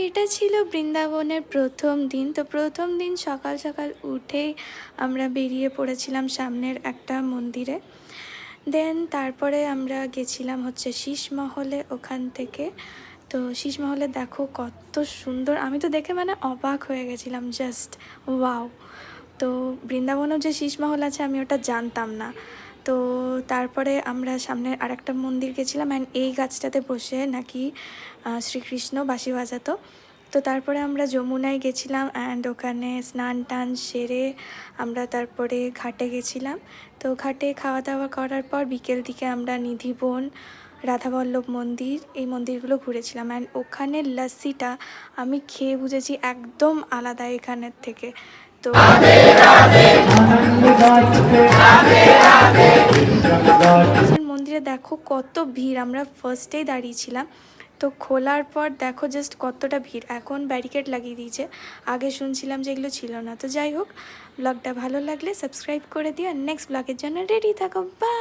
এটা ছিল বৃন্দাবনের প্রথম দিন। তো প্রথম দিন সকাল সকাল উঠেই আমরা বেরিয়ে পড়েছিলাম সামনের একটা মন্দিরে। দেন তারপরে আমরা গেছিলাম হচ্ছে শীষমহলে। ওখান থেকে তো শীষমহলে দেখো কত সুন্দর, আমি তো দেখে মানে অবাক হয়ে গেছিলাম, জাস্ট ওয়াও। তো বৃন্দাবনেও যে শীষমহল আছে আমি ওটা জানতাম না। তো তারপরে আমরা সামনে আর একটা মন্দির গেছিলাম, অ্যান্ড এই গাছটাতে বসে নাকি শ্রীকৃষ্ণ বাঁশি বাজাতো। তো তারপরে আমরা যমুনায় গেছিলাম, অ্যান্ড ওখানে স্নান টান সেরে আমরা তারপরে ঘাটে গেছিলাম। তো ঘাটে খাওয়া দাওয়া করার পর বিকেল দিকে আমরা নিধিবন, রাধাবল্লভ মন্দির, এই মন্দিরগুলো ঘুরেছিলাম। অ্যান্ড ওখানের লস্যিটা আমি খেয়ে বুঝেছি একদম আলাদা এখানের থেকে। তো মন্দিরে দেখো কত ভিড়, আমরা ফার্স্টেই দাঁড়িয়েছিলাম। তো খোলার পর দেখো জাস্ট কতটা ভিড়, এখন ব্যারিকেড লাগিয়ে দিয়েছে, আগে শুনছিলাম যে এগুলো ছিল না। তো যাই হোক, ব্লগটা ভালো লাগলে সাবস্ক্রাইব করে দিও, নেক্সট ব্লগের জন্য রেডি থাকো। বাই।